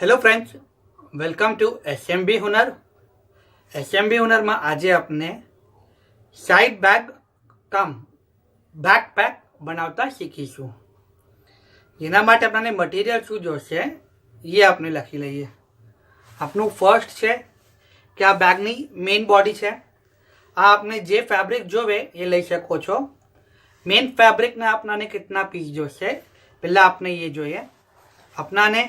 Hello friends, welcome to SMB Hunar. SMB હુનરમાં આજે આપણે સાઇડ બેગ કમ બેકપેક બનાવતા શીખીશું. એના માટે આપણને મટીરિયલ શું જોશે એ આપણે લખી લઈએ. આપણું ફર્સ્ટ છે કે આ બેગની મેઇન બોડી છે. આ આપણે જે ફેબ્રિક જોવે એ લઈ શકો છો. મેઇન ફેબ્રિકના આપણાને કેટલા પીસ જોશે પહેલાં આપણે એ જોઈએ. આપણાને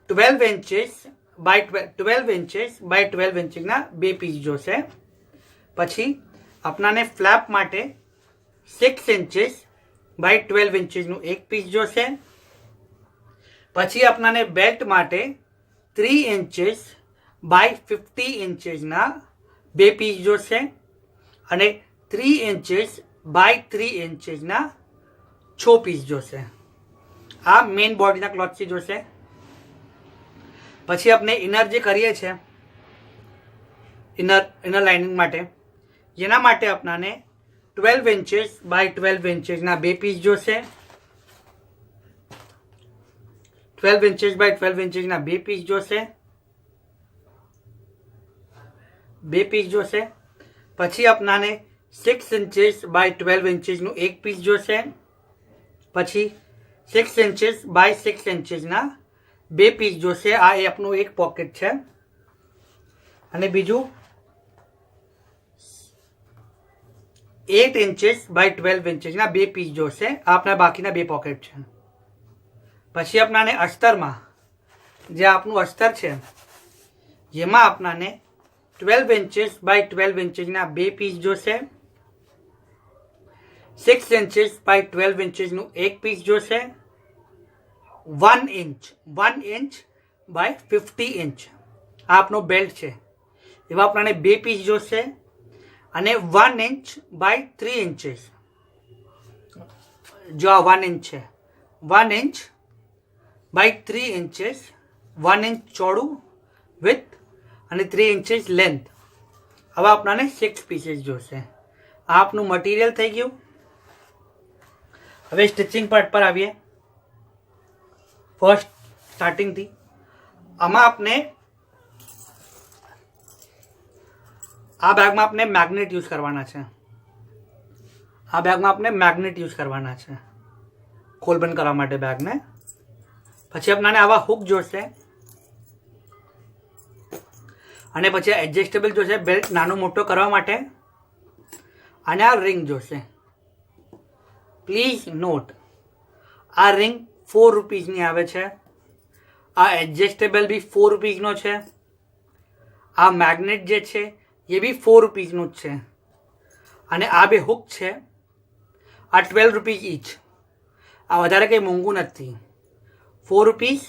12 इंचेस बाय 12 इंचेस बाय 12 इंचના બે પીસ જોશે. પછી આપણાને ફ્લેપ માટે 6 इंचेस बाय 12 इंचનું એક પીસ જોશે. પછી આપણાને બેલ્ટ માટે 3 इंचेस बाय 50 इंचના બે પીસ જોશે અને 3 इंचेस बाय 3 इंचના 6 પીસ જોશે. આ મેઇન બોડીના ક્લોથથી જોશે. પછી આપણે ઇનર જે કરીએ છીએ ઇનર લાઇનિંગ માટે, એના માટે આપણાને 12 इंचेस बाय 12 इंचના બે પીસ જોશે. 12 इंचेस बाय 12 इंचના બે પીસ જોશે. પછી આપણાને 6 इंचेस बाय 12 इंचનું એક પીસ જોશે. પછી 6 इंचेस बाय 6 इंचના બે પીસ જોશે. આ એ આપણું એક પોકેટ છે. અને બીજું 8 इंचेस बाय 12 इंचના બે પીસ જોશે. આ આપણા બાકીના બે પોકેટ છે. પછી આપણાને અસ્તરમાં જે આપણું અસ્તર છે જેમાં આપણાને 12 इंचेस बाय 12 इंचના બે પીસ જોશે. 6 इंचेस बाय 12 इंचનું એક પીસ જોશે. 1 इंच बाय 50 इंच આ આપણો બેલ્ટ છે. એવા આપણને બે પીસ જોશે. અને 1 इंच बाय 3 इंचेस, જો આ 1 इंच છે, 1 इंच बाय 3 इंचेस, 1 इंच ચોડું વિથ અને 3 इंचेस લેન્થ. હવે આપણને 6 પીસીસ જોશે. આ આપનું મટીરિયલ થઈ ગયું. હવે સ્ટિચિંગ પાર્ટ પર આવીએ. ફર્સ્ટ સ્ટાર્ટિંગથી આમાં આપણે આ બેગમાં આપણે મેગ્નેટ યુઝ કરવાના છે. ખોલ બંધ કરવા માટે બેગને. પછી આપણને આવા હુક જોશે અને પછી એડજસ્ટેબલ જોશે બેલ્ટ નાનો મોટો કરવા માટે. અને આ રિંગ જોશે. પ્લીઝ નોટ, આ રિંગ 4 રૂપીઝની આવે છે. આ એડજસ્ટેબલ બી 4 રૂપીઝનો છે. આ મેગ્નેટ જે છે એ બી 4 રૂપીઝનું જ છે. અને આ બે હુક છે, આ 12 રૂપીઝ ઈચ. આ વધારે કંઈ મોંઘું નથી. 4 રૂપીઝ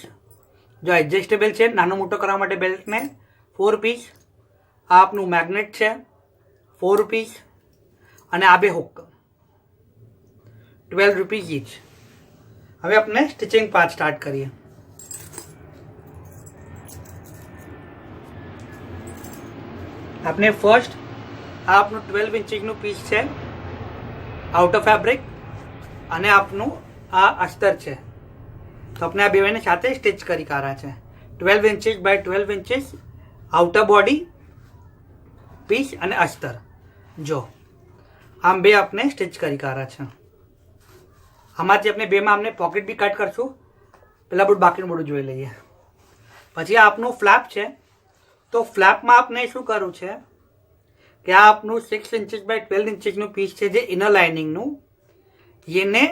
જો એડજસ્ટેબલ છે નાનો મોટો કરવા માટે બેલ્ટને, 4 રૂપીઝ. આ આપનું મેગ્નેટ છે 4 રૂપીઝ. અને આ બે હુક 12 રૂપીઝ ઈચ. હવે આપણે સ્ટિચિંગ પાર્ટ સ્ટાર્ટ કરીએ. આપણે ફર્સ્ટ આ આપનું 12 इंचનું પીસ છે આઉટર ફેબ્રિક અને આપનું આ અસ્તર છે. તો આપણે આ બેને સાથે સ્ટિચ કરી કાઢા છે. 12 inches by 12 inches outer body piece અને અસ્તર. જો આમ બે આપણે સ્ટિચ કરી કાઢા છે. આમાંથી આપણે બેમાં આપણે પોકેટ બી કટ કરશું. પહેલાં બધું બાકીનું બધું જોઈ લઈએ. પછી આ આપનું ફ્લેપ છે. તો ફ્લેપમાં આપણે શું કરવું છે કે આ આપનું 6 इंचेस बाय 12 इंचનું પીસ છે જે ઇનર લાઇનિંગનું, એને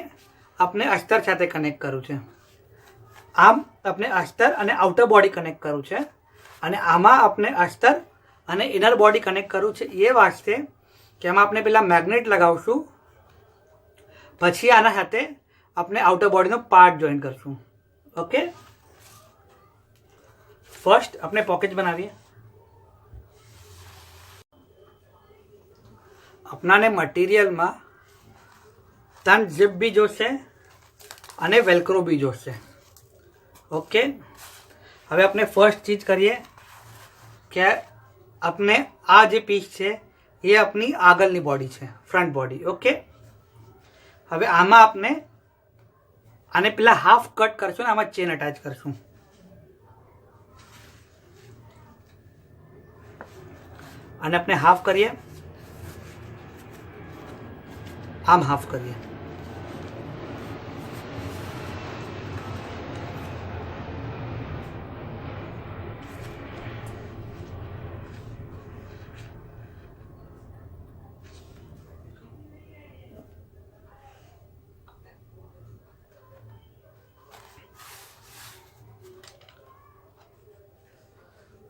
આપણે અસ્તર સાથે કનેક્ટ કરવું છે. આમ આપણે અસ્તર અને આઉટર બોડી કનેક્ટ કરવું છે. અને આમાં આપણે અસ્તર અને ઇનર બોડી કનેક્ટ કરવું છે એ વાસ્તે કે આમાં આપણે પહેલાં મેગ્નેટ લગાવશું. પછી આના સાથે આપણે આઉટર બોડીનો પાર્ટ જોઈન કરશું. ઓકે, ફર્સ્ટ આપણે પોકેટ બનાવીએ. આપણાને મટીરિયલમાં 3 ઝીપ બી જોશે અને વેલ્ક્રો બી જોશે. ઓકે, હવે આપણે ફર્સ્ટ ચીજ કરીએ કે આપણે આ જે પીસ છે એ આપણી આગળની બોડી છે, ફ્રન્ટ બોડી. ઓકે, હવે આમાં આપણે આને પેલા હાફ કટ કરશું ને આમાં ચેન અટેચ કરશું. આને આપણે હાફ કરીએ, આમ હાફ કરીએ.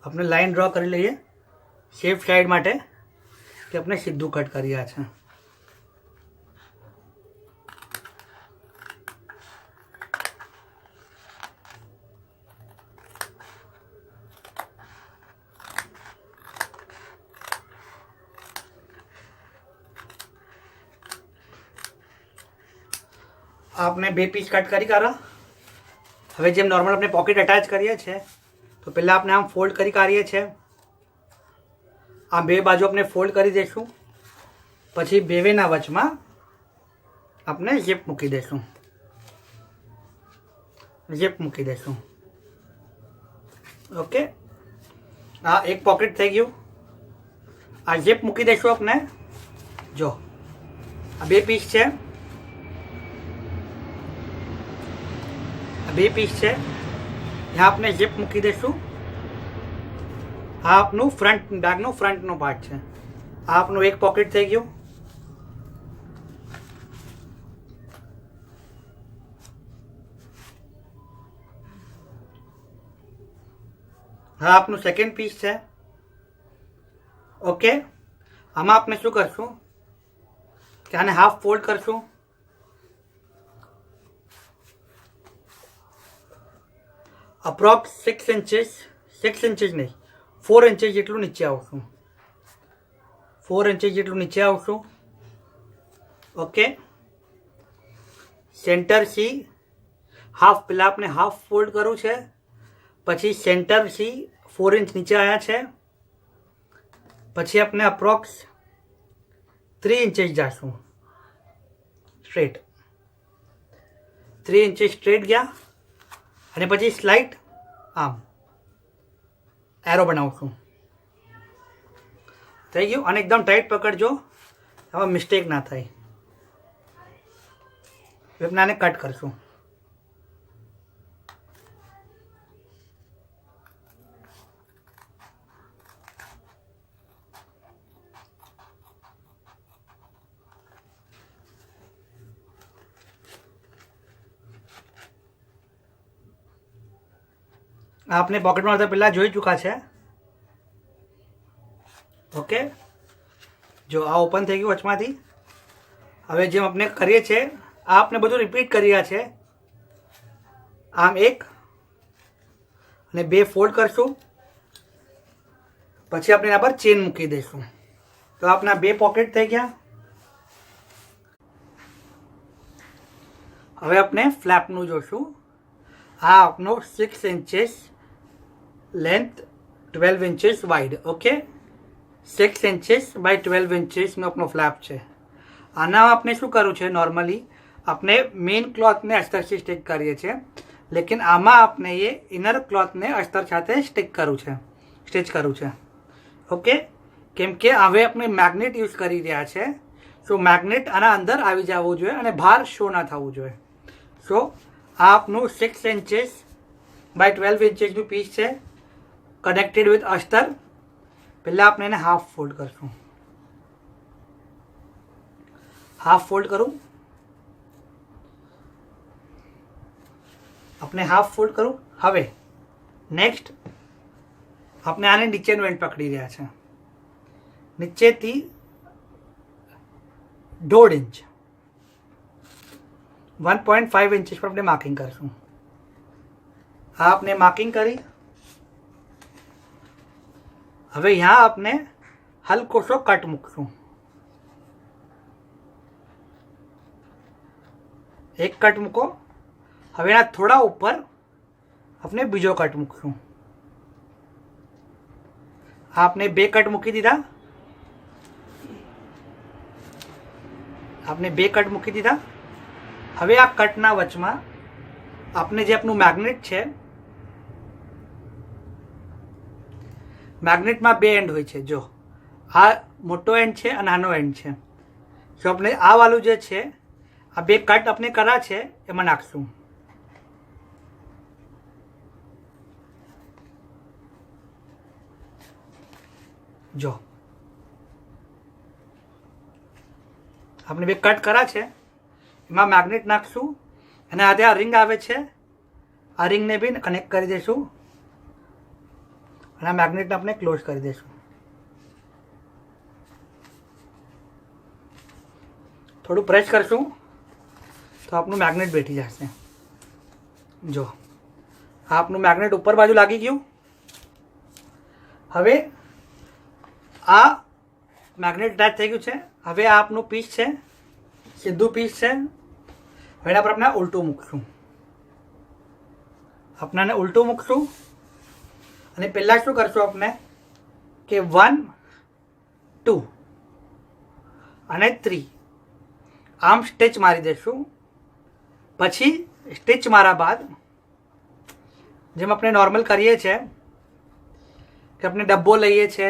આપણે લાઈન ડ્રો કરી લઈએ સેફ સાઈડ માટે કે આપણે સીધું કટ કર્યા છે. આપણે 2 પીસ કટ કરી કાઢો. હવે જેમ નોર્મલ આપણે પોકેટ અટેચ કરીએ છીએ તો પહેલાં આપણે આમ ફોલ્ડ કરી કાઢીએ છીએ. આ 2 બાજુ આપણે ફોલ્ડ કરી દઈશું. પછી બેવેના વચમાં આપણે ઝીપ મૂકી દઈશું. ઝીપ મૂકી દઈશું. ઓકે, આ એક પોકેટ થઈ ગયું. આ ઝીપ મૂકી દઈશું આપણે. જો આ 2 પીસ છે, આ 2 પીસ છે. यहाँ आपने जिप मूकी दईशू. आ आपनु फ्रंट बैग नो फ्रंट नो पार्ट है. आ आपनु एक पॉकेट थई गयो. हाँ आपनु सेकंड पीस है. ओके, आमा आपने शू करशू कि आने हाफ फोल्ड करशू. અપ્રોક્સ 6 ઇંચીસ નહીં 4 ઇંચીસ જેટલું નીચે આવશું. 4 ઇંચીસ જેટલું નીચે આવશું. ઓકે, સેન્ટર સી હાફ, પહેલાં આપણે હાફ ફોલ્ડ કરવું છે. પછી સેન્ટર સી 4 ઇંચ નીચે આવ્યા છે. પછી આપણે અપ્રોક્સ 3 ઇંચીસ જઈશું સ્ટ્રેટ. 3 ઇંચીસ સ્ટ્રેટ ગયા અને પછી સ્લાઇટ આમ એરો બનાવશું. થઈ ગયું. અને એકદમ ટાઈટ પકડજો, હવે મિસ્ટેક ના થાય. આપણે આને કટ કરશું. आपने पॉकेट में पहला જોઈ ચૂકા છે. ઓકે, જો આ ઓપન થઈ ગયું વચમાંથી. હવે જેમ આપણે કરીએ છીએ આ આપણે બધું રિપીટ કર્યા છે. આમ એક અને 2 ફોલ્ડ કરશું. પછી આપણે એના પર ચેન મૂકી દઈશું. તો આપણા 2 પોકેટ થઈ ગયા. હવે આપણે ફ્લેપનું જોશું. આ આપનો 6 inches length 12 inches wide. Okay, 6 inches by 12 inches में अपनो फ्लैप है. आना आपने शू करू है, नॉर्मली अपने मेन क्लॉथ ने अस्तर से स्टिक करिए छे, लेकिन आमा आपने ये इनर क्लॉथ ने अस्तर साथे स्टिक करू है, स्टिच करू है. ओके, केम के हवे अपने मैग्नेट यूज करी रह्या छे. सो मैग्नेट आना अंदर आवी जवुं जोईए अने बहार शो ना थवुं जोईए. सो आ आपनुं 6 इंचेस बाय 12 इंचेस નું પીસ છે કનેક્ટેડ વિથ અસ્તર. પહેલાં આપણે એને હાફ ફોલ્ડ કરશું. હાફ ફોલ્ડ કરું. આપણે હાફ ફોલ્ડ કરું. હવે નેક્સ્ટ આપણે આને નીચેનું એન્ડ પકડી રહ્યા છે. નીચેથી 1.5 ઇંચ 1.5 इंचेस पर अपने मार्किंग करशू. आ आपने मार्किंग करी. हवे यहाँ आपने हल्को सो कट मूकशू. एक कट मूको. हवे यहाँ थोड़ा ऊपर अपने बीजो कट मूकशू. आपने 2 कट मूकी दीधा. आपने 2 कट मूकी दीधा. હવે આ કટના વચમાં આપણે જે આપણું મેગ્નેટ છે, મેગ્નેટમાં 2 એન્ડ હોય છે. જો આ મોટો એન્ડ છે અને નાનો એન્ડ છે. તો આપણે આ વાળું જે છે આ બે કટ આપણે કરા છે એમાં નાખશું. જો આપણે બે કટ કરા છે એમાં મેગ્નેટ નાખશું અને આ ત્યાં રિંગ આવે છે આ રિંગને બી કનેક્ટ કરી દઈશું અને આ મેગ્નેટને આપણે ક્લોઝ કરી દઈશું. થોડું પ્રેસ કરશું તો આપણું મેગ્નેટ બેઠી જશે. જો આ આપણું મેગ્નેટ ઉપર બાજુ લાગી ગયું. હવે આ મેગ્નેટ અટેચ થઈ ગયું છે. હવે આ આપનું પીસ છે, સીધું પીસ છે. હવે એના પર આપણે ઉલટું મૂકશું. આપણે ઉલટું મૂકશું અને પહેલાં શું કરશું આપણે કે 1 2 અને 3 આમ સ્ટિચ મારી દઈશું. પછી સ્ટિચ માર્યા બાદ જેમ આપણે નોર્મલ કરીએ છીએ કે આપણે ડબ્બો લઈએ છીએ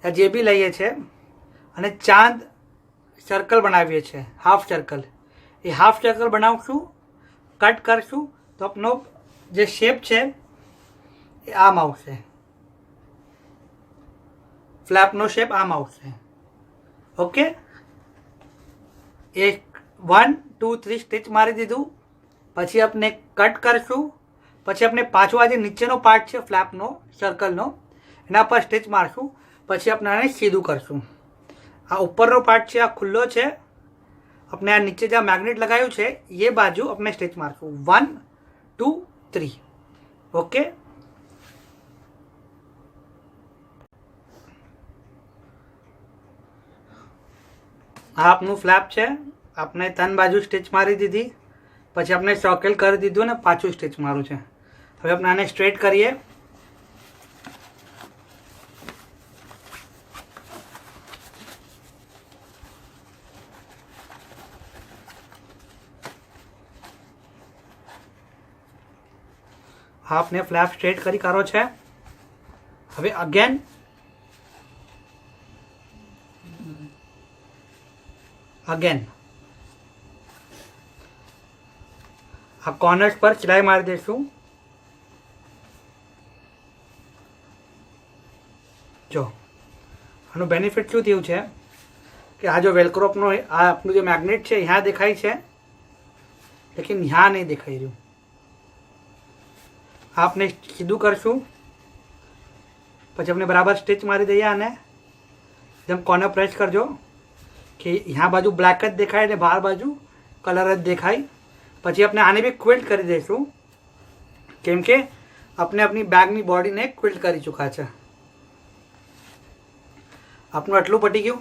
યા જે બી લઈએ છીએ અને ચાંદ સર્કલ બનાવીએ છીએ, હાફ સર્કલ. એ હાફ સર્કલ બનાવશું, કટ કરશું તો આપણો જે શેપ છે એ આમ આવશે. ફ્લેપનો શેપ આમ આવશે. ઓકે, 1 2 3 સ્ટિચ મારી દીધું. પછી આપણે કટ કરશું. પછી આપણે પાછો આ જે નીચેનો પાર્ટ છે ફ્લેપનો સર્કલનો એના પર સ્ટિચ મારશું. પછી આપણે આને સીધું કરશું. આ ઉપરનો પાર્ટ છે આ ખુલ્લો છે. આપણે આ નીચે જ્યાં મેગ્નેટ લગાવ્યું છે એ બાજુ આપણે સ્ટિચ મારશું 1 2 3. ઓકે, આ આપનું ફ્લેપ છે. આપણે 3 બાજુ સ્ટિચ મારી દીધી. પછી આપણે સર્કલ કરી દીધું ને પાછું સ્ટિચ મારું છે. હવે આપણે આને સ્ટ્રેટ કરીએ. આપને ફ્લેપ સ્ટ્રેટ કરી કાઢો છે. હવે અગેન આ કોર્નર્સ પર સિલાઈ મારી દઈશું. જો આનું બેનિફિટ શું થયું છે કે આ જો વેલક્રોપનો આ આપણું જે મેગ્નેટ છે यहाँ દેખાય છે લેકિન यहाँ નહીં દેખાઈ રહ્યું. आपने सीधू करशू. પછી આપણે બરાબર સ્ટિચ મારી દઈએ આને. જેમ કોર્નર પ્રેસ કરજો કે यहाँ बाजू ब्लैक જ દેખાય ને બહાર બાજુ કલર જ દેખાય. પછી આપણે આને બી ક્વિલ્ટ કરી દઈશું કેમ કે આપણે આપણી બેગની બોડીને ક્વિલ્ટ કરી ચૂક્યા છે. આપણું આટલું પટી ગયું.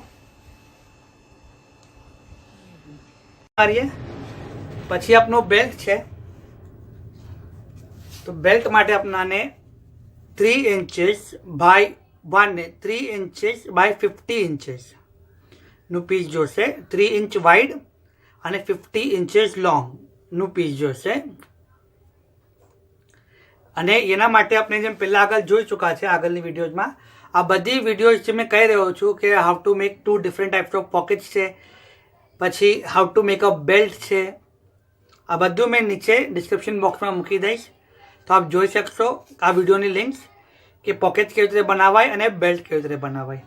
પછી આપનો બેલ્ટ છે તો બેલ્ટ માટે આપણાને 3 इंचेस बाय 1 ને 3 इंचेस बाय 50 इंचेस નું પીસ જોશે. 3 इंच વાઇડ અને 50 इंचेस લોંગ નું પીસ જોશે. અને એના માટે આપણે જેમ પહેલાં આગળ જોઈ ચૂક્યા છે આગળની વિડીયોઝમાં. આ બધી વિડીયોઝ જે મેં કહી રહ્યો છું કે how to make 2 different types of pockets છે, પછી how to make a belt છે, આ બધું મેં નીચે ડિસ્ક્રિપ્શન બોક્સમાં મૂકી દઈશ. તો આપ જોઈ શકશો આ વિડીયોની લિંક્સ કે પોકેટ કેવી રીતે બનાવાય અને બેલ્ટ કેવી રીતે બનાવાય.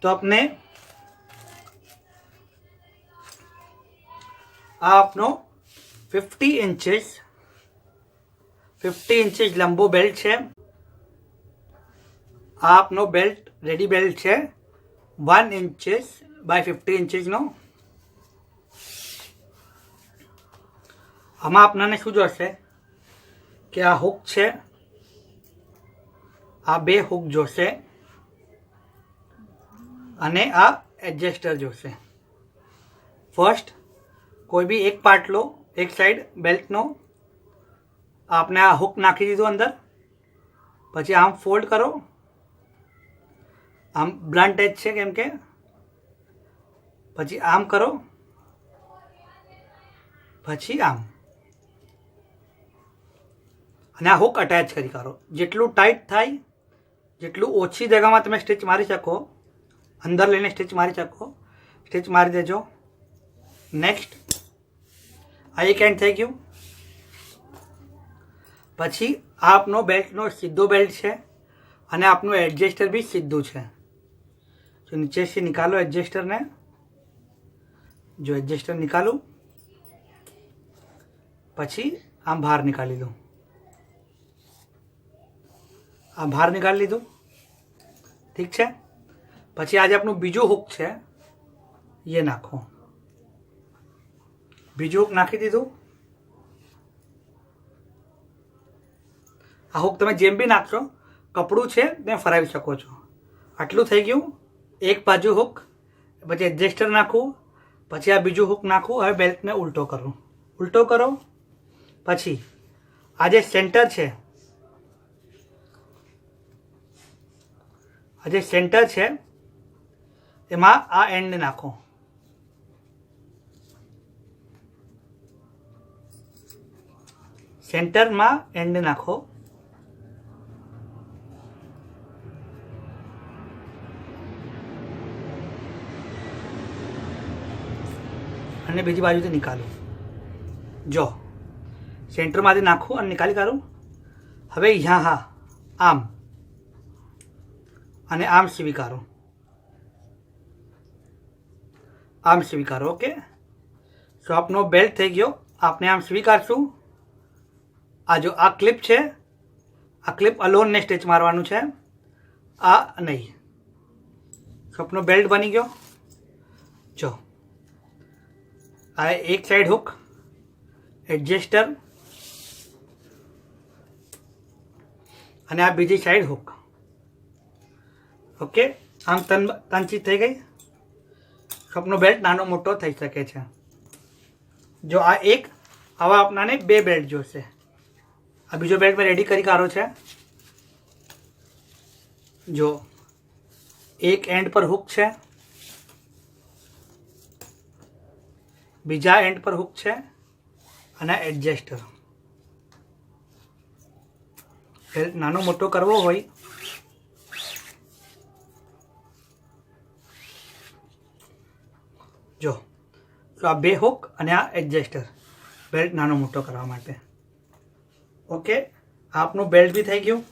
તો આપણે આ આપનો 50 इंचेस લંબો બેલ્ટ છે. આ આપનો બેલ્ટ રેડી બેલ્ટ છે 1 इंचेस बाय 50 इंचेसનો. આમાં આપણાને શું જોશે કે આ હુક છે, આ બે હુક જોશે અને આ એડજસ્ટર જોશે. ફર્સ્ટ કોઈ બી એક પાર્ટ લો, એક સાઈડ બેલ્ટનો. आपने आ हुक नाखी दीधो अंदर. પછી આમ ફોલ્ડ કરો. આમ બ્લન્ટ એજ છે કેમ કે. પછી આમ કરો. પછી આમ અને આ હુક અટેચ કરી કરો. જેટલું ટાઈટ થાય, જેટલું ઓછી જગ્યામાં તમે સ્ટિચ મારી શકો અંદર લઈને સ્ટિચ મારી શકો, સ્ટિચ મારી દેજો. નેક્સ્ટ આ એક એન્ડ થઈ ગયું. પછી આ આપનો બેલ્ટનો સીધો બેલ્ટ છે અને આપનું એડજસ્ટર બી સીધું છે. જો નીચેથી નિકાલો એડજસ્ટરને. જો એડજસ્ટર નિકાલું પછી આમ બહાર નિકાલી દઉં. આ બહાર નિકાળી લીધું. ઠીક છે. પછી આજે આપણું બીજું હુક છે એ નાખો. બીજું હુક નાખી દીધું. આ હુક તમે જેમ બી નાખશો કપડું છે તમે ફરાવી શકો છો. આટલું થઈ ગયું. એક બાજુ હુક, પછી એડજસ્ટર નાખવું, પછી આ બીજું હુક નાખવું. હવે બેલ્ટને ઉલટો કરું. ઉલટો કરો. પછી આ જે સેન્ટર છે, આ જે સેન્ટર છે એમાં આ એન્ડ નાખો. સેન્ટરમાં એન્ડ નાખો. અને બીજી બાજુથી નિકાલું. જો સેન્ટરમાંથી નાખું અને નિકાલી કાઢું. હવે यहाँ હા આમ અને આમ સ્વીકારો. આમ સ્વીકારો. ઓકે. સો આપનો બેલ્ટ થઈ ગયો. આપણે આમ સ્વીકારશું. આ જો આ ક્લિપ છે, આ ક્લિપ અલોનને સ્ટિચ મારવાનું છે, આ નહીં. સો આપનો બેલ્ટ બની ગયો. જો આ એક સાઈડ હુક, એડજસ્ટર અને આ બીજી સાઈડ હુક. ઓકે. આમ ત્રણ ચીજ થઈ ગઈ. આપનો બેલ્ટ નાનો મોટો થઈ શકે છે. જો આ એક આવા આપણાને બે બેલ્ટ જોશે. આ બીજો બેલ્ટ મેં રેડી કરી કાઢો છે. જો એક એન્ડ પર હુક છે, બીજા એન્ડ પર હુક છે અને એડજસ્ટર. બેલ્ટ નાનો મોટો કરવો હોય જો તો આ બે હુક અને આ એડજસ્ટર બેલ્ટ નાનો મોટો કરવા માટે. ઓકે. આપનું બેલ્ટ બી થઈ ગયું.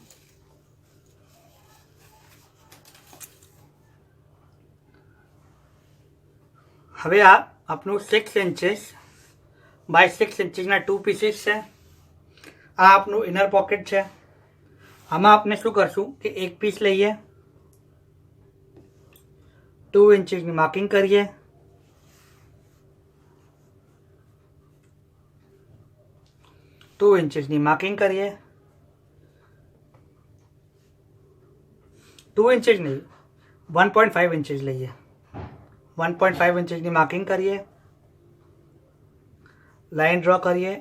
હવે આ આપનું 6 ઇંચીસ બાય 6 ઇંચીસના 2 પીસીસ છે. આ આપનું ઇનર પોકેટ છે. આમાં આપણે શું કરશું કે એક પીસ લઈએ, 2 ઇંચીસની માર્કિંગ કરીએ. टू इंचेसनी मार्किंग करिए. 2 इंचेस नहीं 1.5 इंचेस લઈએ. 1.5 इंचेसની માર્કિંગ કરીએ. લાઈન ડ્રો કરીએ.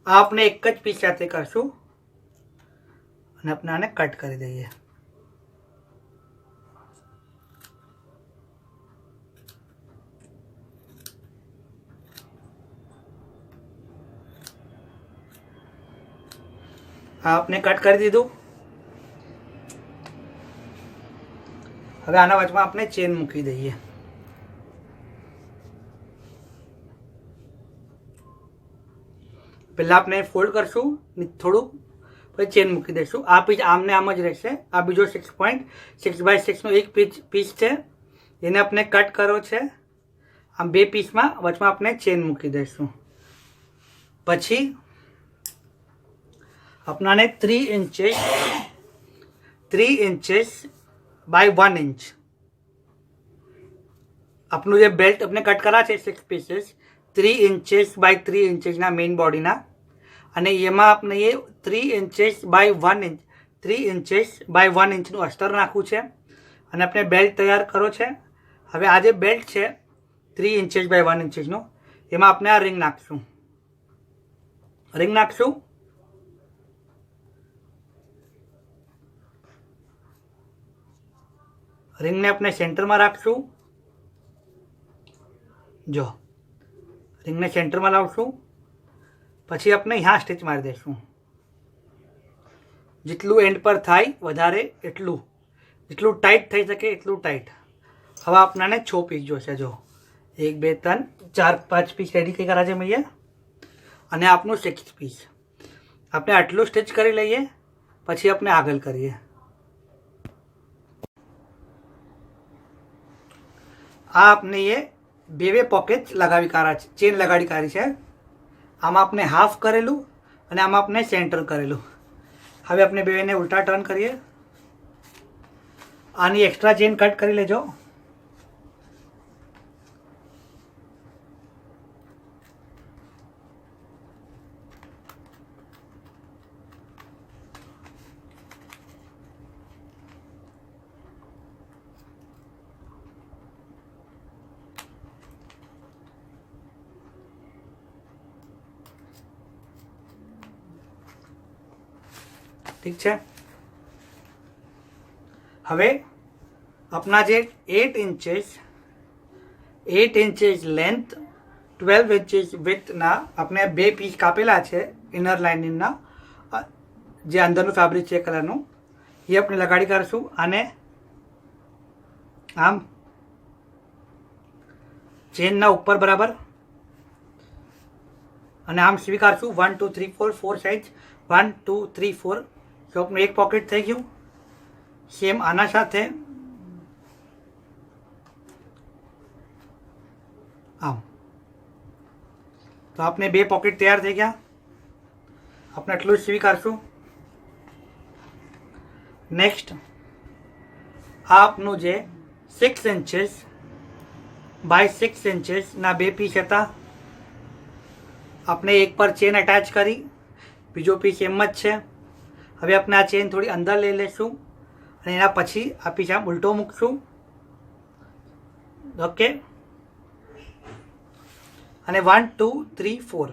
આ આપણે એક જ પીસ સાથે કરશું અને આપણે આને કટ કરી દઈએ. आपने कट कर दीधું. હવે આના વચમાં આપણે ચેન મૂકી દઈએ. પહેલા આપણે ફોલ્ડ કરશું થોડું, પછી ચેન મૂકી દઈશું. આ પીસ આમને આમ જ રહેશે. આ બીજો 6.6x6 નો એક પીસ છે, એને આપણે કટ કરો છે. આમ બે પીસમાં વચમાં આપણે ચેન મૂકી દઈશું. પછી अपना 3 इंचेस बाय 1 इंच अपनों जो बेल्ट अपने कट करा है 6 पीसेस 3 इंचेस बाय 3 इंचेस ना मेन बॉडी ना અને એમાં આપણે એ 3 inches bye 1 inch 3 inches bye 1 inch નું અસ્તર નાખવું છે અને આપણે બેલ્ટ તૈયાર કરો છે. હવે આ જે બેલ્ટ છે 3 इंचेस बाय 1 इंचेस નો, એમાં આપણે આ રિંગ નાખશું. रिंग ने अपने सेंटर में राखशू. जो रिंग ने सेंटर में लावशू पछी अपने यहाँ स्टिच मारी देशू. जितलू एंड पर थाय वधारे एटलू, जितलू टाइट थई सके एटलू टाइट. હવે આપણાને 6 પીસ જોશે. જો 1 2 3 4 5 પીસ રેડી કઈ કરા છે મેં અને આપનું 6 પીસ. આપણે આટલું સ્ટિચ કરી લઈએ પછી આપણે આગળ કરીએ. આ આપણે એ બે પોકેટ લગાવી કાઢા છે, ચેન લગાડી કાઢી છે. આમાં આપણે હાફ કરેલું અને આમાં આપણે સેન્ટર કરેલું. હવે આપણે બેને ઉલટા ટર્ન કરીએ. આની એક્સ્ટ્રા ચેન કટ કરી લેજો. ઠીક છે. હવે अपना जे 8 इंचेस लेंथ 12 इंचेस विथ ना अपने 2 पीस कापेला है इनर लाइनिंग ना जे अंदर फैब्रिक है कलर नु ये अपने लगाड़ी करशु आने आम चेन ना ऊपर बराबर અને આમ સ્વીકારશું 1 2 3 4 4 સાઇઝ 1 2 3 4. તો આપણે એક પોકેટ થઈ ગયું. સેમ આના સાથે આમ તો આપણે 2 પોકેટ તૈયાર થઈ ગયા. આપણે એટલું જ સ્વીકારશું. નેક્સ્ટ આપનું જે 6 इंचेस बाय 6 इंचेस ના 2 પીસ હતા. આપણે એક પર ચેન અટેચ કરી, બીજો પીસ એમ જ છે. હવે આપણે આ ચેન થોડી અંદર લઈ લેશું અને એના પછી આ પીસ આમ ઉલટો મૂકશું. ઓકે. અને 1 2 3 4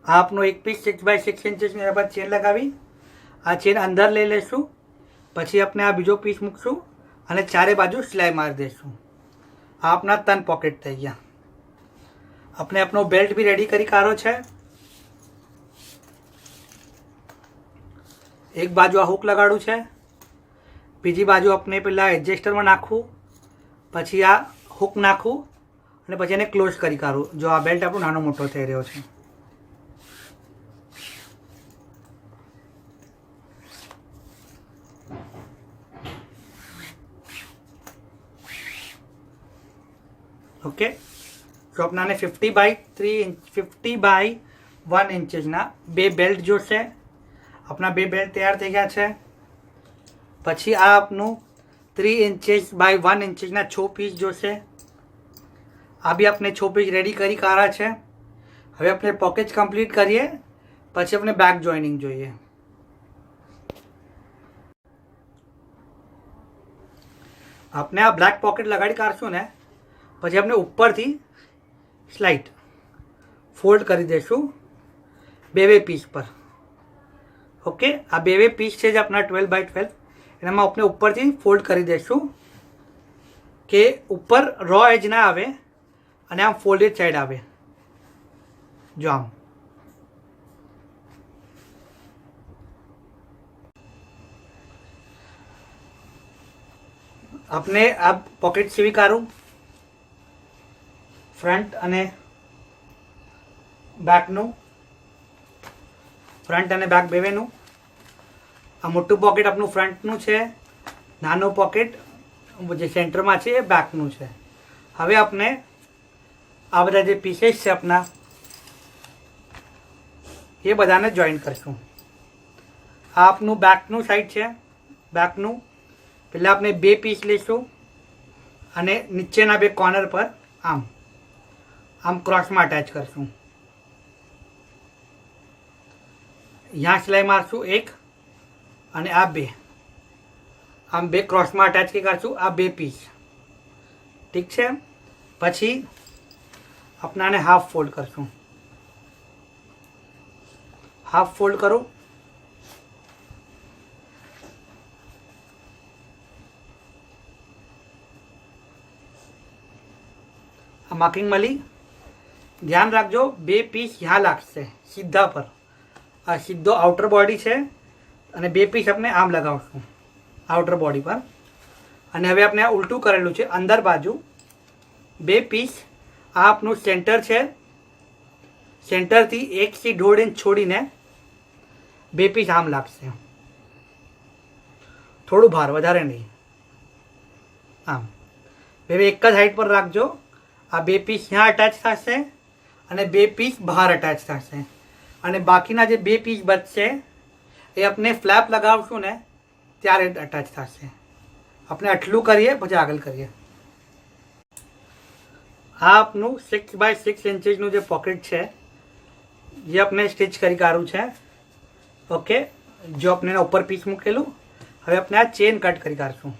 આ આપનો એક પીસ 6 બાય 6 इंचेस ને એના પર ચેન લગાવી આ ચેન અંદર લઈ લેશું. પછી આપણે આ બીજો પીસ મૂકશું અને ચારે બાજુ સિલાઈ મારી દઈશું. આ આપના 3 પોકેટ થઈ ગયા. આપણે આપણો બેલ્ટ બી રેડી કરી કાઢો છે. એક બાજુ આ હુક લગાડું છે, બીજી બાજુ આપણે પેલા એડજસ્ટરમાં નાખવું, પછી આ હુક નાખવું અને પછી એને ક્લોઝ કરી કાઢું. જો આ બેલ્ટ આપણો નાનો મોટો થઈ રહ્યો છે. ओके. तो अपना 50 बाय 3 इंच 50 बाय 1 इंचेस ना 2 बेल्ट जो है अपना 2 बेल्ट तैयार થઈ ગયા છે. પછી આ આપનું 3 इंचेस बाय 1 इंचेस ના 6 પીસ જો છે. આ બી આપણે 6 પીસ રેડી કરી કાઢા છે. હવે આપણે પોકેટ કમ્પ્લીટ કરીએ પછી આપણે બેક જોઈનિંગ જોઈએ. આપણે આ બ્લેક પોકેટ લગાડી કાઢશું ને પછી આપણે ઉપરથી સ્લાઇટ ફોલ્ડ કરી દઈશું 2 પીસ પર. ઓકે. આ 2 પીસ છે જે આપણા 12 બાય 12 એનામાં આપણે ઉપરથી ફોલ્ડ કરી દઈશું કે ઉપર રો એજ ના આવે અને આમ ફોલ્ડેડ સાઈડ આવે. જો આમ આપણે આ પોકેટ સીવી કાઢું ફ્રન્ટ અને બેકનું, ફ્રન્ટ અને બેક બેવેનું. આ મોટું પોકેટ આપણું ફ્રન્ટનું છે, નાનું પોકેટ જે સેન્ટરમાં છે એ બેકનું છે. હવે આપણે આ બધા જે પીસેસ છે આપણા એ બધાને જોઈન કરીશું. આ આપનું બેકનું સાઈડ છે. બેકનું પહેલાં આપણે 2 પીસ લઈશું અને નીચેના 2 કોર્નર પર આમ આમ ક્રોસમાં અટેચ કરશું. यहाँ सिलाई मारशू 1 અને આ 2 આમ 2 ક્રોસમાં અટેચ કરશું. આ 2 પીસ ઠીક છે. પછી આપણાને હાફ ફોલ્ડ કરશું. હાફ ફોલ્ડ કરું. આ માર્કિંગ મળી. ધ્યાન રાખજો 2 પીસ यहाँ લાગશે સીધા પર. આ સીધો આઉટર બોડી છે અને 2 પીસ આપણે આમ લગાવશું. આઉટર બોડી પર. અને હવે આપણે આ ઉલટું કરેલું છે અંદર બાજુ 2 પીસ. આ આપનું સેન્ટર છે. સેન્ટરથી 1 થી 1.5 ઇંચ છોડીને 2 પીસ આમ લાગશે. થોડું બહાર, વધારે નહીં. આમ બે એક જ હાઈટ પર રાખજો. આ 2 પીસ ત્યાં અટેચ થશે અને 2 પીસ બહાર અટેચ થશે. અને બાકીના જે 2 પીસ બચશે એ આપણે ફ્લેપ લગાવશું ને ત્યારે અટેચ થશે. આપણે આટલું કરીએ પછી આગળ કરીએ. આ આપનું 6 બાય 6 ઇંચનું જે પોકેટ છે જે આપણે સ્ટિચ કરી કાઢવું છે. ઓકે, જો આપણે એના ઉપર પીસ મૂકેલું. હવે આપણે આ ચેન કટ કરી કાઢશું.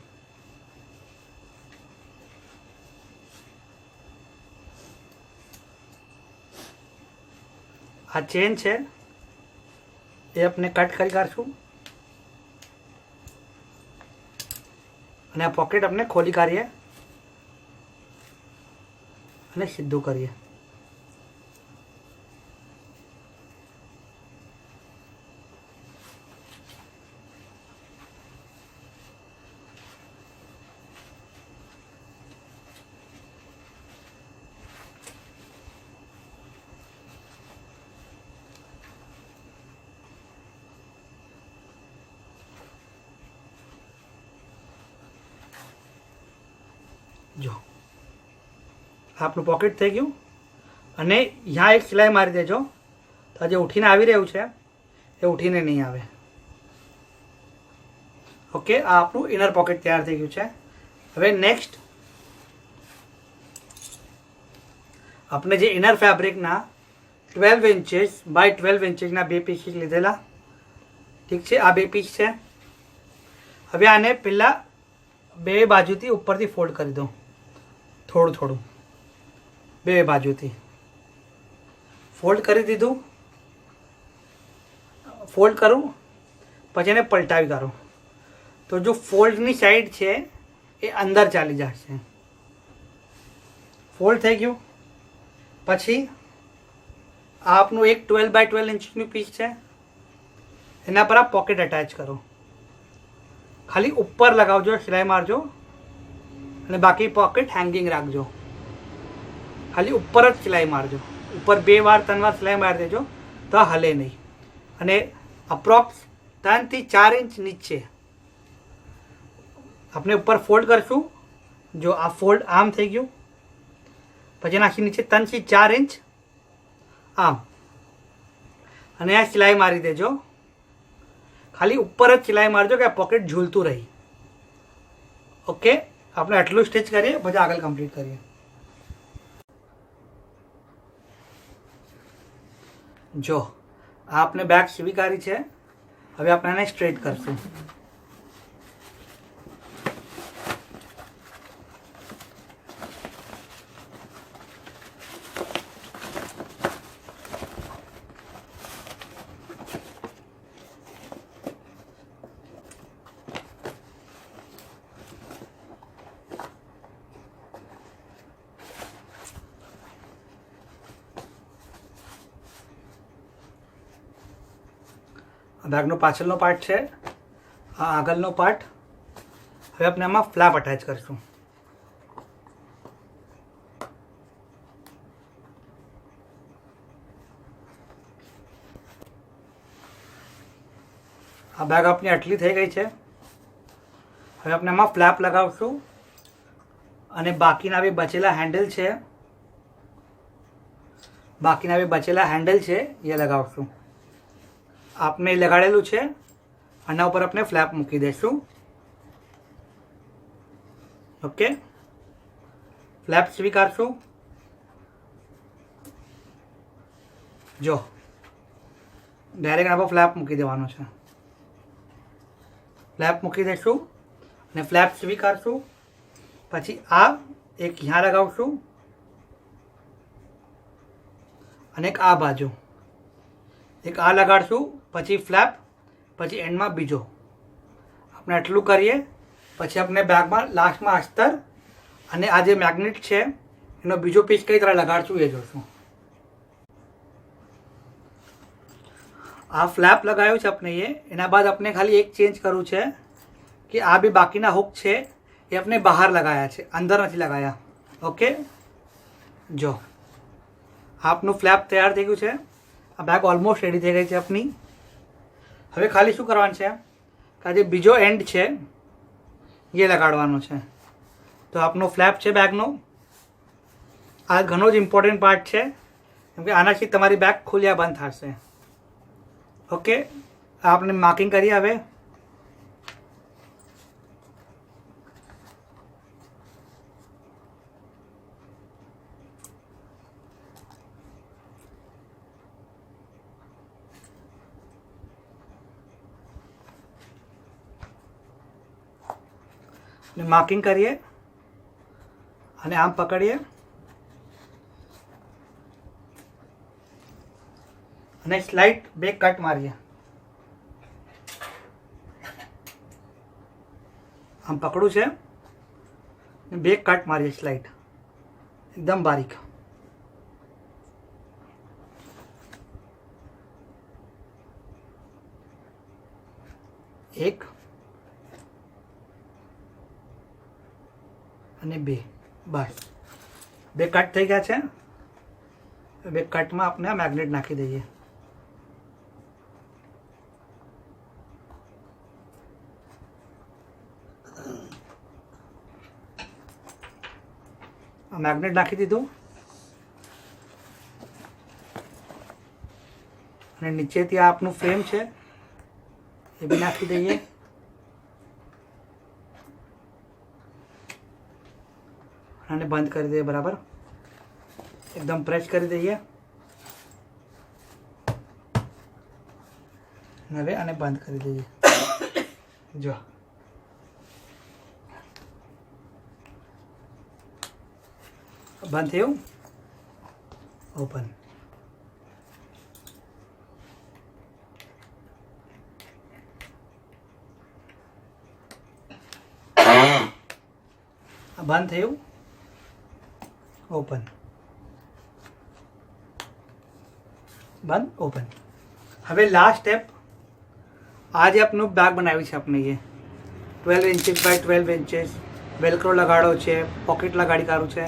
આ ચેન છે એ આપણે કટ કરી કાઢશું. અને આ પોકેટ આપણે ખોલી કાઢીએ અને સીધું કરીએ. જો આપનું પોકેટ થઈ ગયું. અને यहाँ એક સિલાઈ મારી દેજો તો જે ઉઠીને આવી રહ્યું છે એ ઉઠીને નહીં આવે. ઓકે, આ આપણું ઇનર પોકેટ તૈયાર થઈ ગયું છે. હવે નેક્સ્ટ આપણે જે ઇનર ફેબ્રિકના 12 ઇંચીસ બાય 12 ઇંચીસના 2 પીસ લીધેલા. ઠીક છે, આ 2 પીસ છે. હવે આને પહેલાં 2 બાજુથી ઉપરથી ફોલ્ડ કરી દો. થોડું થોડું 2 બાજુથી ફોલ્ડ કરી દીધું. ફોલ્ડ કરું પછી એને પલટાવી કાઢું તો જો ફોલ્ડની સાઈડ છે એ અંદર ચાલી જશે. ફોલ્ડ થઈ ગયું. પછી આ આપનું એક 12 બાય 12 ઇંચનું પીસ છે. એના પર આ પોકેટ અટેચ કરો. ખાલી ઉપર લગાવજો, સિલાઈ મારજો અને બાકી પોકેટ હેંગિંગ રાખજો. ખાલી ઉપર જ સિલાઈ મારજો. ઉપર 2 વાર 3 વાર સિલાઈ મારી દેજો તો હલે નહીં. અને અપ્રોક્સ 3 થી 4 ઇંચ નીચે આપણે ઉપર ફોલ્ડ કરશું. જો આ ફોલ્ડ આમ થઈ ગયું. પછી નાખી નીચે 3 થી 4 ઇંચ આમ. અને આ સિલાઈ મારી દેજો. ખાલી ઉપર જ સિલાઈ મારજો કે આ પોકેટ ઝૂલતું રહી. ઓકે, આપણે આટલું સ્ટિચ કરીએ પછી આગળ કમ્પ્લીટ કરીએ. જો આ આપણે બેક સીવી કાઢી છે. હવે આપણે એને સ્ટ્રેટ કરશું. બેગનો પાછળનો પાર્ટ છે, આ આગળનો પાર્ટ. હવે આપણે આમાં ફ્લેપ અટેચ કરીશું. આ બેગ આપણી આટલી થઈ ગઈ છે. હવે આપણે આમાં ફ્લેપ લગાવશું અને બાકીના બે બચેલા હેન્ડલ છે એ લગાવશું. આપણે લગાડેલું છે આના ઉપર આપણે ફ્લેપ મૂકી દઈશું. ઓકે, ફ્લેપ સ્વીકારશું. જો ડાયરેક્ટ આના પર ફ્લેપ મૂકી દેવાનો છે. ફ્લેપ મૂકી દઈશું અને ફ્લેપ સ્વીકારશું. પછી આ એક यहाँ લગાવશું અને એક આ બાજુ એક આ લગાડશું. પછી ફ્લેપ, પછી એન્ડમાં બીજો. આપણે આટલું કરીએ પછી આપણે બેગમાં લાસ્ટમાં અસ્તર અને આ જે મેગ્નેટ છે એનો બીજો પીસ કઈ तरह લગાડશું એ જોશું. આ ફ્લેપ લગાવ્યું છે આપણે એના બાદ આપણે ખાલી એક ચેન્જ કરવું છે કે આ બી બાકીના હુક છે એ આપણે બહાર લગાવ્યા છે, અંદર નથી લગાવ્યા. ઓકે, જો આપનું ફ્લેપ તૈયાર થઈ ગયું છે. આ બેગ ઓલમોસ્ટ રેડી થઈ ગઈ છે આપની. હવે ખાલી શું કરવાનું છે કે આ જે બીજો એન્ડ છે એ લગાડવાનો છે. તો આપનો ફ્લેપ છે બેગનો, આ ઘણો જ ઇમ્પોર્ટન્ટ પાર્ટ છે કેમ કે આનાથી તમારી બેગ ખુલ્યા બંધ થશે. ઓકે, આપણે માર્કિંગ કરીએ. હવે માર્કિંગ કરીએ અને આમ પકડીએ અને સ્લાઇટ બે કટ મારીએ. આમ પકડું છે, બે કટ મારીએ સ્લાઇટ એકદમ બારીક. એક અને બે, બસ બે કટ થઈ ગયા છે. બે કટમાં આપણે આ મેગ્નેટ નાખી દઈએ. આ મેગ્નેટ નાખી દીધું અને નીચેથી આ આપનું ફ્રેમ છે એ બી નાખી દઈએ. આને બંધ કરી દઈએ, બરાબર એકદમ પ્રેસ કરી દઈએ. હવે આને બંધ કરી દઈએ. જો બંધ થયું, ઓપન. બંધ થયું, ઓપન, બંધ, ઓપન. હવે લાસ્ટ સ્ટેપ, આજે આપનું બેગ બનાવી છે આપણે. એ 12 ઇંચીસ બાય 12 ઇંચીસ વેલ્ક્રો લગાડો છે, પોકેટ લગાડી કાઢું છે.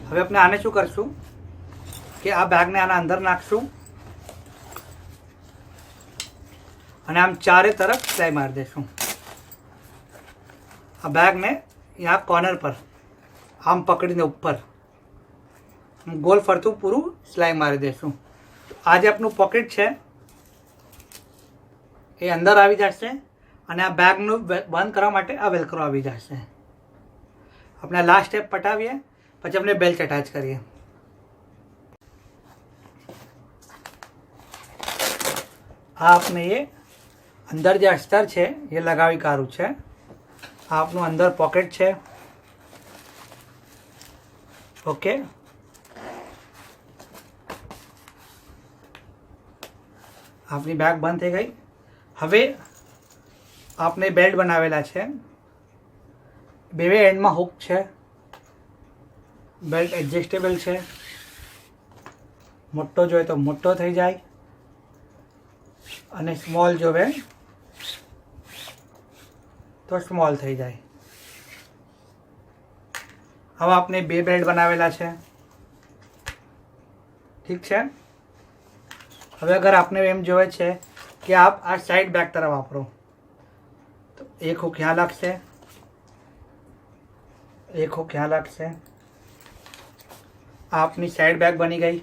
હવે આપણે આને શું કરશું કે આ બેગને આના અંદર નાખશું અને આમ ચારે તરફ સિલાઈ મારી દઈશું. આ બેગને यहाँ કોર્નર પર આમ પકડીને ઉપર ગોલ ફરતું પૂરું સિલાઈ મારી દઈશું. આ જે આપણું પોકેટ છે એ અંદર આવી જશે અને આ બેગનું બંધ કરવા માટે આ વેલ્ક્રો આવી જશે. આપણે લાસ્ટ સ્ટેપ પટાવીએ, પછી આપણે બેલ્ટ અટેચ કરીએ. આ આપણે એ અંદર જે અસ્તર છે એ લગાવી કાઢવું છે. આ આપનું અંદર પોકેટ છે. ઓકે, આપની બેગ બંધ થઈ ગઈ. હવે આપણે બેલ્ટ બનાવેલા છે, બે એન્ડમાં હુક છે. બેલ્ટ એડજસ્ટેબલ છે, મોટો જોઈએ તો મોટો થઈ જાય અને સ્મોલ જોવે તો સ્મોલ થઈ જાય. હવે આપણે બે બેલ્ટ બનાવેલા છે, ઠીક છે. હવે અગર આપને એમ જોવે છે કે આપ આ સાઈડ બેક તરફ વાપરો તો એક હુક यहाँ लगશે, एक હુક यहाँ लगશે. આપની સાઈડ બેગ બની ગઈ,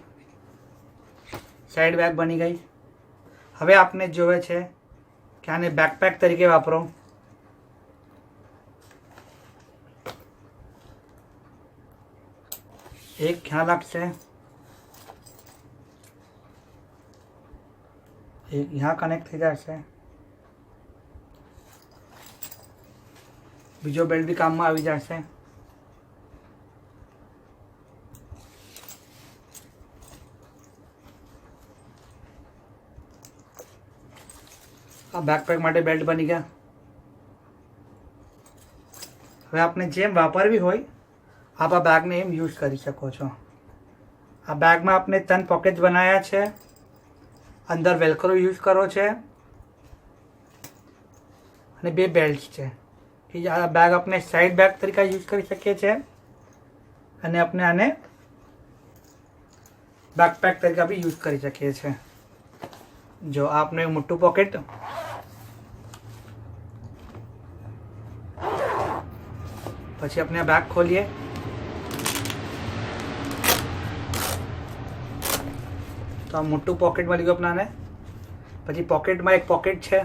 સાઈડ બેગ બની ગઈ. હવે આપને જોવે છે કે આને બેકપેક તરીકે વાપરો. એક यहाँ लगશે, एक यहाँ કનેક્ટ થઈ જશે. બીજો બેલ્ટ બી કામમાં આવી જશે. આ બેકપેક માટે બેલ્ટ બની ગયા. હવે આપણે જેમ વાપરવી હોય આપ આ બેગને એમ યુઝ કરી શકો છો. આ બેગમાં આપણે 3 પોકેટ બનાવ્યા છે, અંદર વેલ્ક્રો યુઝ કરો છે અને 2 બેલ્ટ છે. કે આ બેગ આપણે સાઈડ બેગ તરીકે યુઝ કરી શકીએ છીએ અને આપણે આને બેકપેક તરીકે બી યુઝ કરી શકીએ છીએ. જો આપણે મોટું પોકેટ, પછી આપણે આ બેગ ખોલીએ તો આ મોટું પોકેટ મળી ગયું આપણાને. પછી પોકેટમાં એક પોકેટ છે,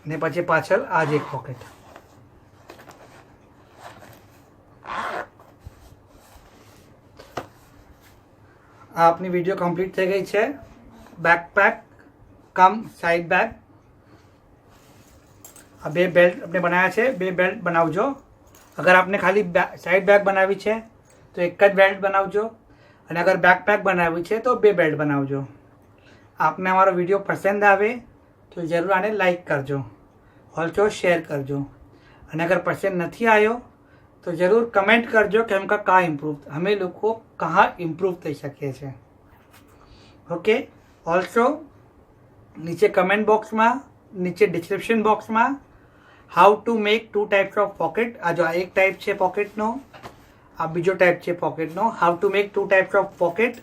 ને પછી પાછળ આ જ એક પોકેટ. આ આપની વિડીયો કમ્પ્લીટ થઈ ગઈ છે. બેકપેક કમ સાઈડ બેગ. આ બે બેલ્ટ આપણે બનાવ્યા છે. બે બેલ્ટ બનાવજો. અગર આપને ખાલી સાઈડ બેગ બનાવી છે તો એક જ બેલ્ટ બનાવજો, અને અગર બેકપેક બનાવી છે તો બે બેલ્ટ બનાવજો. આપને અમારો વિડીયો પસંદ આવે તો જરૂર આને લાઈક કરજો, ઓલ્સો શેર કરજો, અને અગર પસંદ નથી આવ્યો તો જરૂર કમેન્ટ કરજો કે हमका कहाँ इम्प्रूव, हमें लोग को कहाँ इम्प्रूव થઈ શકીએ છે. ઓકે. ઓલ્સો નીચે કમેન્ટ બોક્સમાં, નીચે ડિસ્ક્રિપ્શન બોક્સમાં how to make 2 types of pocket, આ જો આ એક ટાઈપ છે પોકેટનો, આ બીજો ટાઈપ છે પોકેટનો. How to make 2 types of pocket,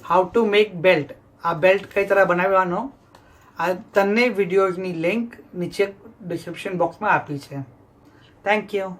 how to make belt, આ બેલ્ટ કઈ તરહ બનાવવાનો, આ ત્રણેય વિડીયોઝની લિંક નીચે ડિસ્ક્રિપ્શન બોક્સમાં આપી છે. Thank you.